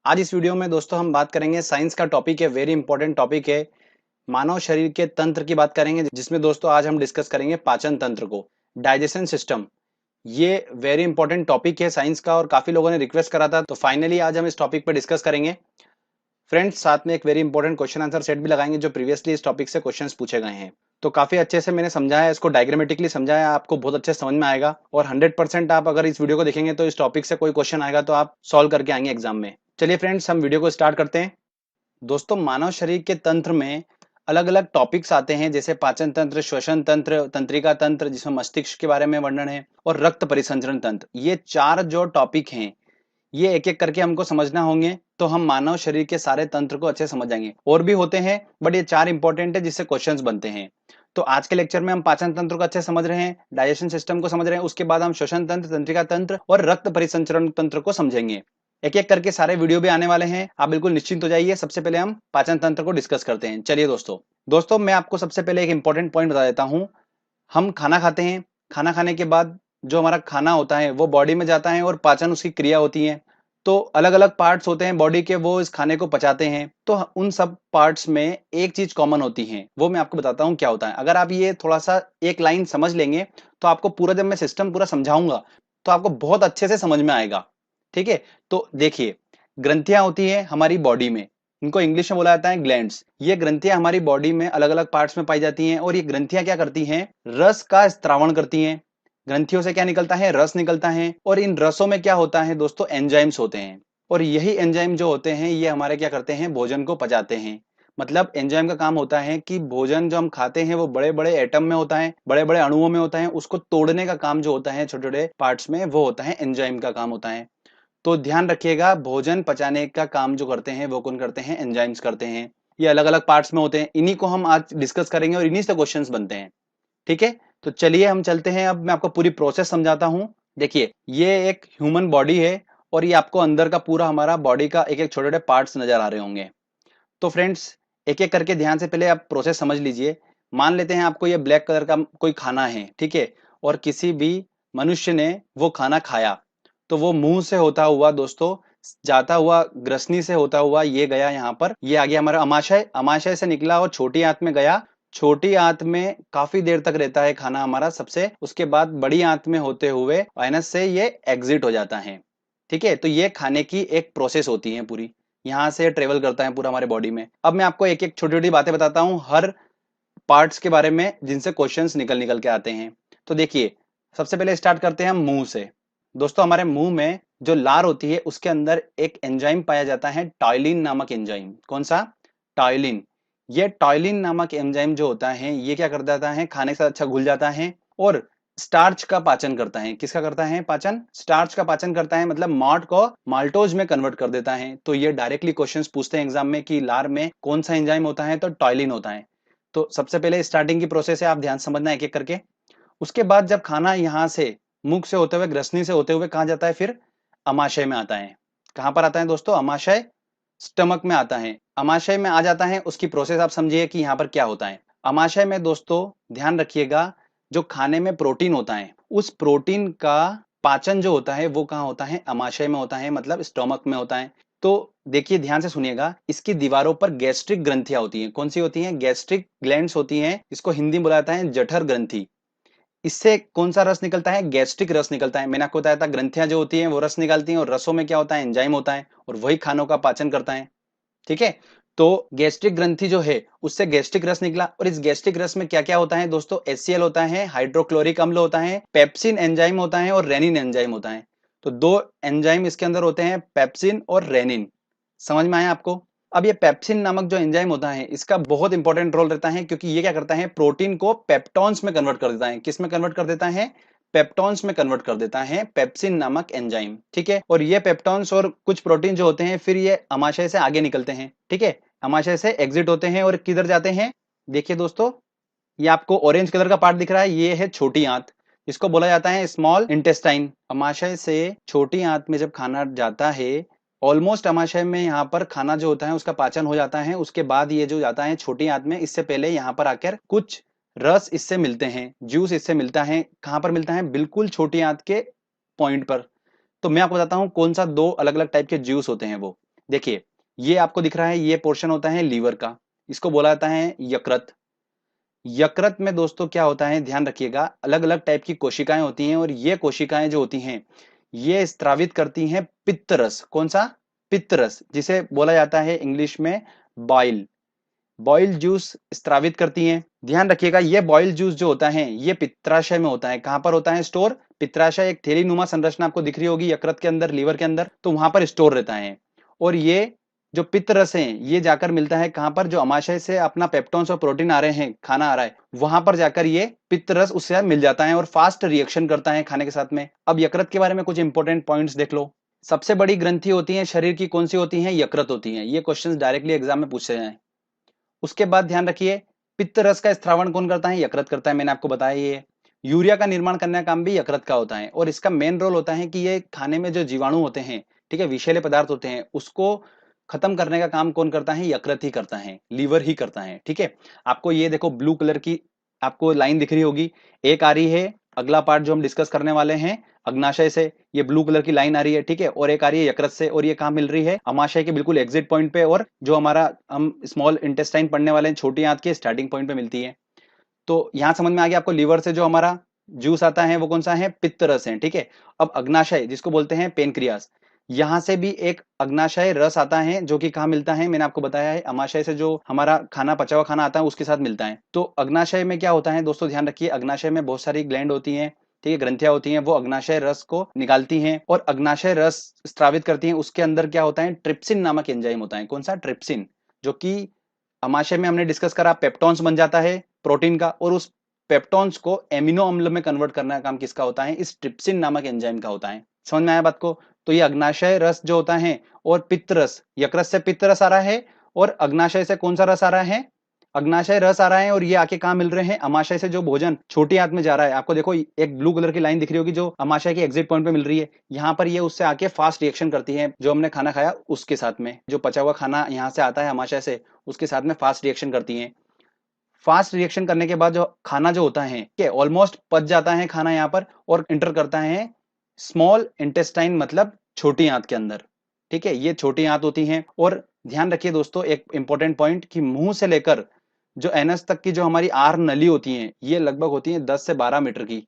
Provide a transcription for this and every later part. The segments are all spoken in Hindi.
आज इस वीडियो में दोस्तों हम बात करेंगे साइंस का टॉपिक है, वेरी इंपॉर्टेंट टॉपिक है। मानव शरीर के तंत्र की बात करेंगे, जिसमें दोस्तों आज हम डिस्कस करेंगे पाचन तंत्र को, डाइजेशन सिस्टम। ये वेरी इंपॉर्टेंट टॉपिक है साइंस का और काफी लोगों ने रिक्वेस्ट करा था, तो फाइनली आज हम इस टॉपिक पर डिस्कस करेंगे। फ्रेंड्स, साथ में एक very important question answer set भी लगाएंगे जो प्रीवियसली इस टॉपिक से क्वेश्चंस पूछे गए हैं। तो काफी अच्छे से मैंने समझाया, इसको डायग्रामेटिकली समझाया, आपको बहुत अच्छे समझ में आएगा और 100% आप अगर इस वीडियो को देखेंगे तो इस टॉपिक से कोई क्वेश्चन आएगा तो आप सॉल्व करके आएंगे एग्जाम में। चलिए फ्रेंड्स, हम वीडियो को स्टार्ट करते हैं। दोस्तों, मानव शरीर के तंत्र में अलग अलग टॉपिक्स आते हैं, जैसे पाचन तंत्र, श्वसन तंत्र, तंत्रिका तंत्र जिसमें मस्तिष्क के बारे में वर्णन है, और रक्त परिसंचरण तंत्र। ये चार जो टॉपिक हैं, ये एक एक करके हमको समझना होंगे, तो हम मानव शरीर के सारे तंत्र को अच्छे समझ जाएंगे। और भी होते हैं बट ये चार इंपॉर्टेंट है जिससे क्वेश्चंस बनते हैं। तो आज के लेक्चर में हम पाचन तंत्र को अच्छे समझ रहे हैं, डाइजेशन सिस्टम को समझ रहे हैं, उसके बाद हम श्वसन तंत्र, तंत्रिका तंत्र और रक्त परिसंचरण तंत्र को समझेंगे। एक एक करके सारे वीडियो भी आने वाले हैं, आप बिल्कुल निश्चिंत हो जाइए। सबसे पहले हम पाचन तंत्र को डिस्कस करते हैं। चलिए दोस्तों मैं आपको सबसे पहले एक इंपॉर्टेंट पॉइंट बता देता हूं। हम खाना खाते हैं, खाना खाने के बाद जो हमारा खाना होता है वो बॉडी में जाता है और पाचन उसकी क्रिया होती है। तो अलग अलग पार्ट्स होते हैं बॉडी के, वो इस खाने को पचाते हैं। तो उन सब पार्ट्स में एक चीज कॉमन होती है, वो मैं आपको बताता हूँ क्या होता है। अगर आप ये थोड़ा सा एक लाइन समझ लेंगे तो आपको पूरा, जब मैं सिस्टम पूरा समझाऊंगा तो आपको बहुत अच्छे से समझ में आएगा। ठीक है, तो देखिए, ग्रंथियां होती है हमारी बॉडी में, इनको इंग्लिश में बोला जाता है ग्लैंड्स। ये ग्रंथियां हमारी बॉडी में अलग अलग पार्ट्स में पाई जाती हैं और ये ग्रंथियां क्या करती हैं, रस का स्त्रावण करती हैं। ग्रंथियों से क्या निकलता है, रस निकलता है, और इन रसों में क्या होता है दोस्तों, एंजाइम्स होते हैं। और यही एंजाइम जो होते हैं ये हमारे क्या करते हैं, भोजन को पचाते हैं। मतलब एंजाइम का काम होता है कि भोजन जो हम खाते हैं वो बड़े बड़े एटम में होता है, बड़े बड़े अणुओं में होता है, उसको तोड़ने का काम जो होता है छोटे छोटे पार्ट्स में, वो होता है एंजाइम का काम होता है। तो ध्यान रखिएगा, भोजन पचाने का काम जो करते हैं वो कौन करते हैं, एंजाइम्स करते हैं। ये अलग अलग पार्ट्स में होते हैं, इन्हीं को हम आज डिस्कस करेंगे और इन्हीं से क्वेश्चंस बनते हैं। ठीक है, तो चलिए हम चलते हैं। अब मैं आपको पूरी प्रोसेस समझाता हूं। देखिए, ये एक ह्यूमन बॉडी है और ये आपको अंदर का पूरा हमारा बॉडी का एक एक छोटे छोटे पार्ट्स नजर आ रहे होंगे। तो फ्रेंड्स, एक एक करके ध्यान से पहले आप प्रोसेस समझ लीजिए। मान लेते हैं आपको ये ब्लैक कलर का कोई खाना है, ठीक है, और किसी भी मनुष्य ने वो खाना खाया, तो वो मुंह से होता हुआ दोस्तों, जाता हुआ ग्रसनी से होता हुआ ये गया यहाँ पर, ये आ गया हमारा अमाशय, अमाशय से निकला और छोटी आंत में गया। छोटी आंत में काफी देर तक रहता है खाना हमारा सबसे, उसके बाद बड़ी आंत में होते हुए वायनस से ये एग्जिट हो जाता है। ठीक है, तो ये खाने की एक प्रोसेस होती है पूरी, यहाँ से ट्रेवल करता है पूरा हमारे बॉडी में। अब मैं आपको एक एक छोटी छोटी बातें बताता हूँ हर पार्ट्स के बारे में, जिनसे क्वेश्चंस निकल निकल के आते हैं। तो देखिए, सबसे पहले स्टार्ट करते हैं हम मुंह से। दोस्तों, हमारे मुंह में जो लार होती है उसके अंदर एक एंजाइम पाया जाता है, टाइलिन नामक एंजाइम। कौन सा, टाइलिन। ये टाइलिन नामक एंजाइम जो होता है ये क्या कर देता है, खाने के साथ अच्छा घुल जाता है और स्टार्च का पाचन करता है। किसका करता है पाचन, स्टार्च का पाचन करता है, मतलब मार्ट को माल्टोज में कन्वर्ट कर देता है। तो ये डायरेक्टली क्वेश्चंस पूछते हैं एग्जाम में कि लार में कौन सा एंजाइम होता है, तो टाइलिन होता है। तो सबसे पहले स्टार्टिंग की प्रोसेस है, आप ध्यान समझना एक एक करके। उसके बाद जब खाना यहाँ से मुख से होते हुए, ग्रसनी से होते हुए कहाँ जाता है, फिर अमाशय में आता है। कहां पर आता है दोस्तों, अमाशय, स्टमक में आता है। अमाशय में आ जाता है, उसकी प्रोसेस आप समझिए कि यहाँ पर क्या होता है। अमाशय में दोस्तों ध्यान रखिएगा, जो खाने में प्रोटीन होता है उस प्रोटीन का पाचन जो होता है वो कहाँ होता है, अमाशय में होता है, मतलब स्टोमक में होता है। तो देखिए, ध्यान से सुनिएगा, इसकी दीवारों पर गैस्ट्रिक ग्रंथियां होती हैं। कौन सी होती हैं, गैस्ट्रिक ग्लैंड्स होती हैं। इसको हिंदी में बोला जाता है जठर ग्रंथि। इससे कौन सा रस निकलता है, गैस्ट्रिक रस निकलता है। मैंने आपको बताया था ग्रंथियां जो होती हैं वो रस निकालती हैं, और रसों में क्या होता है, एंजाइम होता है, और वही खानों का पाचन करता है। ठीक है, तो गैस्ट्रिक ग्रंथि जो है उससे गैस्ट्रिक रस निकला, और इस गैस्ट्रिक रस में क्या क्या होता है दोस्तों, HCl होता है, हाइड्रोक्लोरिक अम्ल होता है, पेप्सिन एंजाइम होता है, और रेनिन एंजाइम होता है। तो दो एंजाइम इसके अंदर होते हैं, पेप्सिन और रेनिन। समझ में आया आपको। अब ये पेप्सिन नामक जो एंजाइम होता है इसका बहुत इंपॉर्टेंट रोल रहता है, क्योंकि ये क्या करता है, प्रोटीन को पेप्टॉन्स में कन्वर्ट कर देता है। किस में कन्वर्ट कर देता है, पेप्टॉन्स में कन्वर्ट कर देता है, पेप्सिन नामक एंजाइम। ठीक है, और ये पेप्टॉन्स और कुछ प्रोटीन जो होते हैं फिर ये अमाशय से आगे निकलते हैं। ठीक है, अमाशय से एग्जिट होते हैं और किधर जाते हैं, देखिए दोस्तों, ये आपको ऑरेंज कलर का पार्ट दिख रहा है, ये है छोटी आंत, इसको बोला जाता है स्मॉल इंटेस्टाइन। अमाशय से छोटी आंत में जब खाना जाता है, ऑलमोस्ट अमाशय में यहाँ पर खाना जो होता है उसका पाचन हो जाता है। उसके बाद ये जो जाता है छोटी आंत में, इससे पहले यहाँ पर आकर कुछ रस इससे मिलते हैं, जूस इससे मिलता है। कहाँ पर मिलता है, बिल्कुल छोटी आंत के पॉइंट पर। तो मैं आपको बताता हूँ कौन सा, दो अलग अलग टाइप के जूस होते हैं वो। देखिए, ये आपको दिख रहा है, ये पोर्शन होता है लीवर का, इसको बोला जाता है यकृत। यकृत में दोस्तों क्या होता है, ध्यान रखिएगा, अलग अलग टाइप की कोशिकाएं होती हैं और ये कोशिकाएं जो होती हैं ये स्त्रावित करती हैं पित्त रस। कौन सा? पित्त रस, जिसे बोला जाता है इंग्लिश में बाइल। बॉइल जूस स्त्रावित करती हैं। ध्यान रखिएगा, ये बॉइल जूस जो होता है ये पित्राशय में होता है। कहां पर होता है स्टोर? पित्राशय एक थैली नुमा संरचना आपको दिख रही होगी यकृत के अंदर, लीवर के अंदर, तो वहां पर स्टोर रहता है। और ये जो पित्त रस है ये जाकर मिलता है कहां पर? जो अमाशय से अपना पेप्टोन्स और प्रोटीन आ रहे हैं, खाना आ रहा है, वहां पर जाकर ये पित्त रस उससे मिल जाता है और फास्ट रिएक्शन करता है खाने के साथ में। अब यकृत के बारे में कुछ इंपॉर्टेंट पॉइंट्स देख लो। सबसे बड़ी ग्रंथि होती है शरीर की, कौन सी होती है? यकृत होती है। ये क्वेश्चन डायरेक्टली एग्जाम में पूछे जाए। उसके बाद ध्यान रखिए, पित्त रस का स्त्रावण कौन करता है? यकृत करता है, मैंने आपको बताया ये। यूरिया का निर्माण करने का काम भी यकृत का होता है और इसका मेन रोल होता है कि ये खाने में जो जीवाणु होते हैं, ठीक है, विषैले पदार्थ होते हैं, उसको खत्म करने का काम कौन करता है? यकृत ही करता है, लीवर ही करता है। ठीक है, आपको ये देखो ब्लू कलर की आपको लाइन दिख रही होगी, एक आ रही है अगला पार्ट जो हम डिस्कस करने वाले हैं अग्नाशय से, ये ब्लू कलर की लाइन आ रही है, ठीक है, और एक आ रही है यकृत से, और ये कहां मिल रही है? अमाशय के बिल्कुल एग्जिट पॉइंट पे, और जो हमारा हम स्मॉल इंटेस्टाइन पढ़ने वाले हैं छोटी आंत के स्टार्टिंग पॉइंट पे मिलती है। तो यहां समझ में आ गया आपको, लीवर से जो हमारा जूस आता है वो कौन सा है? पित्त रस है। ठीक है, अब अग्नाशय जिसको बोलते हैं पेनक्रियास, यहां से भी एक अग्नाशय रस आता है जो कि कहाँ मिलता है? मैंने आपको बताया है अमाशय से जो हमारा खाना, पचा हुआ खाना आता है उसके साथ मिलता है। तो अग्नाशय में क्या होता है दोस्तों, ध्यान रखिए, अग्नाशय में बहुत सारी ग्लैंड होती हैं, ठीक है, ग्रंथियां होती हैं, वो अग्नाशय रस को निकालती हैं और अग्नाशय रस स्त्रावित करती हैं। उसके अंदर क्या होता है? ट्रिप्सिन नामक एंजाइम होता है। कौन सा? ट्रिप्सिन, जो कि अमाशय में हमने डिस्कस करा पेप्टॉन्स बन जाता है प्रोटीन का, और उस पेप्टॉन्स को एमिनो अम्ल में कन्वर्ट करने का काम किसका होता है? इस ट्रिप्सिन नामक एंजाइम का होता है। समझ में आया बात को? तो ये अग्नाशय रस जो होता है और पित्त रस, यकृत से पित्त रस आ रहा है और अग्नाशय से कौन सा रस आ रहा है? अग्नाशय रस आ रहा है, और ये आके कहां मिल रहे हैं? अमाशय से जो भोजन छोटी आंत में जा रहा है, आपको देखो एक ब्लू कलर की लाइन दिख रही होगी जो अमाशय के एग्जिट पॉइंट पे मिल रही है, यहाँ पर ये उससे आके फास्ट रिएक्शन करती है, जो हमने खाना खाया उसके साथ में, जो पचा हुआ खाना यहाँ से आता है अमाशय से, उसके साथ में फास्ट रिएक्शन करती है। फास्ट रिएक्शन करने के बाद जो खाना जो होता है कि ऑलमोस्ट पच जाता है खाना यहाँ पर, और इंटर करता है स्मॉल इंटेस्टाइन, मतलब छोटी आंत के अंदर। ठीक है, ये छोटी आंत होती हैं। और ध्यान रखिए दोस्तों एक इंपॉर्टेंट पॉइंट, कि मुंह से लेकर जो एनस तक की जो हमारी आर नली होती है ये लगभग होती है 10 से 12 मीटर की,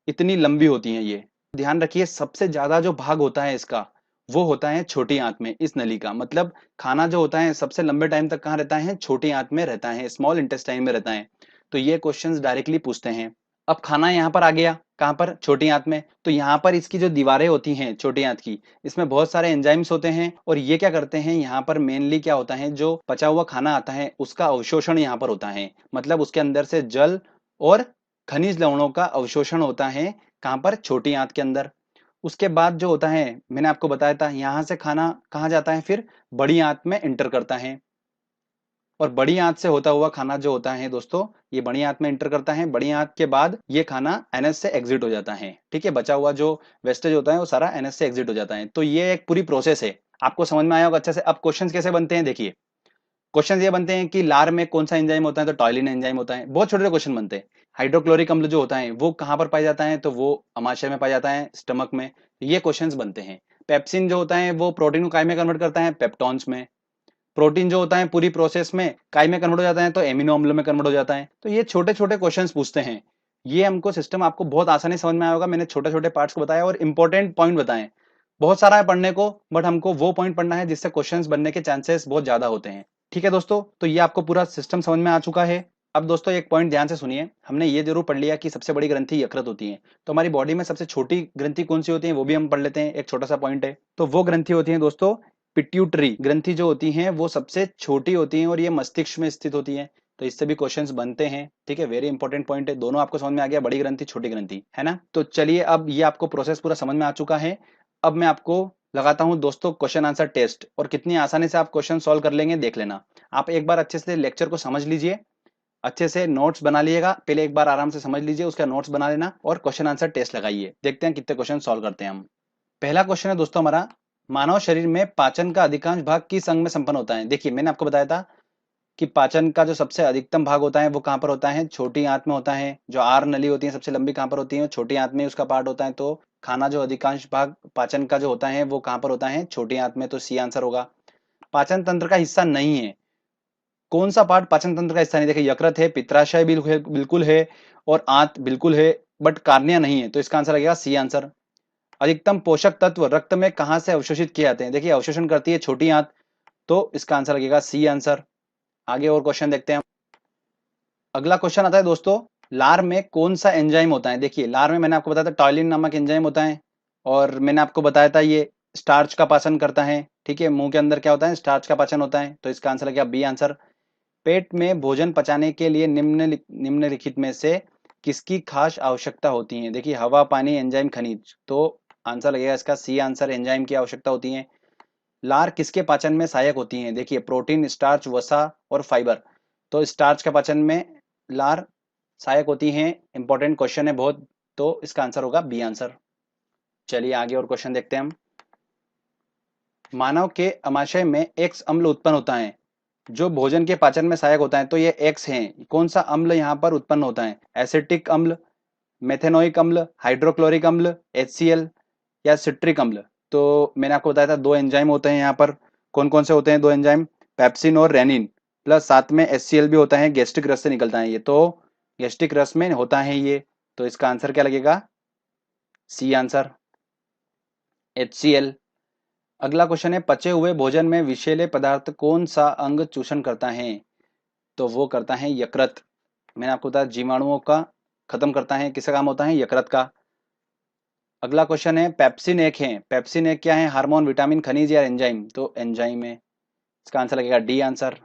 इतनी लंबी होती है ये। ध्यान रखिए सबसे ज्यादा जो भाग होता है इसका वो होता है छोटी आंत में, इस नली का मतलब खाना जो होता है सबसे लंबे टाइम तक कहाँ रहता है? छोटी आंत में रहता है, स्मॉल इंटेस्टाइन में रहता है। तो ये क्वेश्चंस डायरेक्टली पूछते हैं। अब खाना यहाँ पर आ गया, कहाँ पर? छोटी आंत में। तो यहाँ पर इसकी जो दीवारें होती हैं छोटी आंत की, इसमें बहुत सारे एंजाइम्स होते हैं, और ये क्या करते हैं, यहाँ पर मेनली क्या होता है, जो पचा हुआ खाना आता है उसका अवशोषण यहाँ पर होता है, मतलब उसके अंदर से जल और खनिज लवणों का अवशोषण होता है। कहाँ पर? छोटी आंत के अंदर। उसके बाद जो होता है, मैंने आपको बताया था, यहाँ से खाना कहाँ जाता है? फिर बड़ी आंत में इंटर करता है, और बड़ी आंत से होता हुआ खाना जो होता है दोस्तों, ये बड़ी आंत में इंटर करता है। बड़ी आंत के बाद ये खाना एनएस से एग्जिट हो जाता है। ठीक है, बचा हुआ जो वेस्टेज होता है वो सारा एनएस से एग्जिट हो जाता है। तो ये एक पूरी प्रोसेस है, आपको समझ में आया होगा अच्छे से। अब क्वेश्चन कैसे बनते हैं, देखिए क्वेश्चन ये बनते हैं कि लार में कौन सा एंजाइम होता है, तो टॉयलिन एंजाइम होता है। बहुत छोटे छोटे क्वेश्चन बनते हैं। हाइड्रोक्लोरिक अम्ल जो होता है वो कहाँ पर पाया जाता है, तो वो अमाशय में पाया जाता है, स्टमक में। ये क्वेश्चंस बनते हैं। पेप्सिन जो होता है वो प्रोटीन को काय में कन्वर्ट करता है? पेप्टॉन्स में। प्रोटीन जो होता है पूरी प्रोसेस में काय में कन्वर्ट हो जाता है, तो एमिनो अम्ल में कन्वर्ट हो जाता है। तो ये छोटे छोटे क्वेश्चंस पूछते हैं। ये हमको सिस्टम आपको बहुत आसानी से समझ में आया होगा, मैंने छोटे छोटे पार्ट्स को बताया और इंपॉर्टेंट पॉइंट बताए। बहुत सारा है पढ़ने को, बट हमको वो पॉइंट पढ़ना है जिससे क्वेश्चंस बनने के चांसेस बहुत ज्यादा होते हैं। ठीक है दोस्तों, तो ये आपको पूरा सिस्टम समझ में आ चुका है। अब दोस्तों एक पॉइंट ध्यान से सुनिए, हमने ये जरूर पढ़ लिया कि सबसे बड़ी ग्रंथि यकृत होती है, तो हमारी बॉडी में सबसे छोटी ग्रंथि कौन सी होती है वो भी हम पढ़ लेते हैं, एक छोटा सा पॉइंट है। तो वो ग्रंथि होती है दोस्तों पिट्यूटरी ग्रंथि, जो होती हैं वो सबसे छोटी होती हैं और ये मस्तिष्क में स्थित होती है। तो इससे भी क्वेश्चंस बनते हैं। ठीक है, वेरी इंपॉर्टेंट पॉइंट है, दोनों आपको समझ में आ गया, बड़ी ग्रंथि छोटी ग्रंथि, है ना। तो चलिए अब ये आपको प्रोसेस पूरा समझ में आ चुका है। अब मैं आपको लगाता हूं दोस्तों क्वेश्चन आंसर टेस्ट, और कितनी आसानी से आप क्वेश्चन सॉल्व कर लेंगे देख लेना। आप एक बार अच्छे से लेक्चर को समझ लीजिए, अच्छे से नोट्स बना लिएगा, पहले एक बार आराम से समझ लीजिए, उसका नोट्स बना लेना और क्वेश्चन आंसर टेस्ट लगाइए, देखते हैं कितने क्वेश्चन सॉल्व करते हैं हम। पहला क्वेश्चन है दोस्तों हमारा, मानव शरीर में पाचन का अधिकांश भाग किस अंग में संपन्न होता है? देखिए मैंने आपको बताया था कि पाचन का जो सबसे अधिकतम भाग होता है वो कहां पर होता है? छोटी आंत में होता है। जो आर नली होती है सबसे लंबी कहां पर होती है? छोटी आंत में उसका पार्ट होता है। तो खाना जो अधिकांश भाग पाचन का जो होता है वो कहां पर होता है? छोटी आंत में। तो सी आंसर होगा। पाचन तंत्र का हिस्सा नहीं है। कौन सा पार्ट पाचन तंत्र का हिस्सा नहीं? देखिए यकृत है, पित्राशय बिल्कुल है और आंत बिल्कुल है, बट कार्निया नहीं है। तो इसका आंसर लगेगा सी आंसर। अधिकतम पोषक तत्व रक्त में कहां से अवशोषित किए जाते हैं? देखिए अवशोषण करती है छोटी आंत, तो इसका आंसर लगेगा सी आंसर। आगे और क्वेश्चन देखते हैं। अगला क्वेश्चन आता है दोस्तों, लार में कौन सा एंजाइम होता है? देखिए लार में मैंने आपको बताया था टॉयलिन नामक एंजाइम होता है, और मैंने आपको बताया था ये स्टार्च का पाचन करता है। ठीक है, मुंह के अंदर क्या होता है? स्टार्च का पाचन होता है। तो इसका आंसर लगेगा बी आंसर। पेट में भोजन पचाने के लिए निम्नलिखित में से किसकी खास आवश्यकता होती है? देखिए हवा, पानी, एंजाइम, खनिज। तो आंसर लगेगा इसका सी आंसर, एंजाइम की आवश्यकता होती है। लार किसके पाचन में सहायक होती है? देखिए प्रोटीन, स्टार्च, वसा और फाइबर। तो स्टार्च का पाचन में लार सहायक होती हैं। इंपॉर्टेंट क्वेश्चन है बहुत, तो इसका आंसर होगा बी आंसर। चलिए आगे और क्वेश्चन देखते हैं हम। मानव के अमाशय में एक्स अम्ल उत्पन्न होता है जो भोजन के पाचन में सहायक होता है। तो ये एक्स है, कौन सा अम्ल यहाँ पर उत्पन्न होता है? एसिटिक अम्ल, मेथेनोइक अम्ल, हाइड्रोक्लोरिक अम्ल, HCl या सिट्रिक अम्ल। तो मैंने आपको बताया था दो एंजाइम होते हैं यहाँ पर। कौन कौन से होते हैं दो एंजाइम? पेप्सिन और रेनिन, प्लस साथ में HCl भी होता है, गैस्ट्रिक रस से निकलता है ये। तो गैस्ट्रिक रस में होता है ये। तो इसका आंसर क्या लगेगा? C answer, HCl। अगला क्वेश्चन है, पचे हुए भोजन में विषैले पदार्थ कौन सा अंग चूषण करता है? तो वो करता है यकृत। मैंने आपको बताया जीवाणुओं का खत्म करता है, किसका काम होता है? यकृत का। अगला क्वेश्चन है, पेप्सिन एक है, पेप्सिन एक क्या है? हार्मोन, विटामिन, खनिज या एंजाइम? तो एंजाइम है। इसका आंसर लगेगा डी आंसर।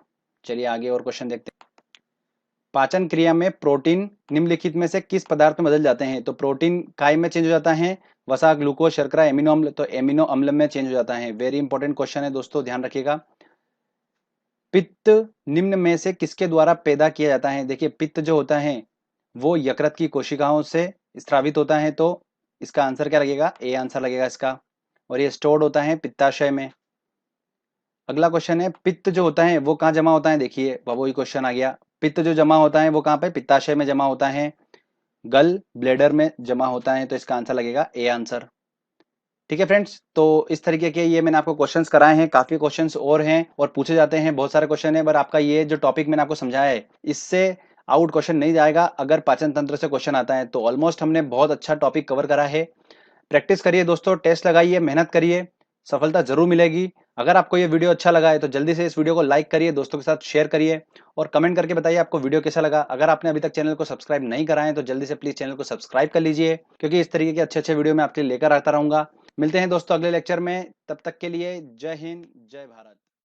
चलिए आगे और क्वेश्चन देखते हैं। पाचन क्रिया में प्रोटीन निम्नलिखित में से किस पदार्थ में बदल जाते हैं? तो प्रोटीन काय में चेंज हो जाता है, वसा, ग्लूकोज, शर्करा, एमिनो अम्ल। तो एमिनो अम्ल में चेंज हो जाता है। वेरी इंपॉर्टेंट क्वेश्चन है दोस्तों, ध्यान रखिएगा। पित्त निम्न में से किसके द्वारा पैदा किया जाता है? देखिए पित्त जो होता है वो यकृत की कोशिकाओं से स्रावित होता है। तो इसका आंसर क्या लगेगा? ए आंसर लगेगा इसका। और ये स्टोर्ड होता है पित्ताशय में। अगला क्वेश्चन है, पित्त जो होता है वो कहाँ जमा होता है? देखिए वही क्वेश्चन आ गया। पित्त जो जमा होता है वो कहाँ पे? पित्ताशय में जमा होता है, गल ब्लेडर में जमा होता है। तो इसका आंसर लगेगा ए आंसर। ठीक है फ्रेंड्स, तो इस तरीके के ये मैंने आपको क्वेश्चंस कराए हैं। काफी क्वेश्चंस और हैं और पूछे जाते हैं, बहुत सारे क्वेश्चन है, पर आपका ये जो टॉपिक मैंने आपको समझाया है इससे आउट क्वेश्चन नहीं जाएगा। अगर पाचन तंत्र से क्वेश्चन आता है तो ऑलमोस्ट हमने बहुत अच्छा टॉपिक कवर करा है। प्रैक्टिस करिए दोस्तों, टेस्ट लगाइए, मेहनत करिए, सफलता जरूर मिलेगी। अगर आपको ये वीडियो अच्छा लगा है तो जल्दी से इस वीडियो को लाइक करिए, दोस्तों के साथ शेयर करिए और कमेंट करके बताइए आपको वीडियो कैसा लगा। अगर आपने अभी तक चैनल को सब्सक्राइब नहीं करा है तो जल्दी से प्लीज चैनल को सब्सक्राइब कर लीजिए, क्योंकि इस तरीके के अच्छे अच्छे वीडियो मैं आपके लिए लेकर आता रहूंगा। मिलते हैं दोस्तों अगले लेक्चर में, तब तक के लिए जय हिंद, जय भारत।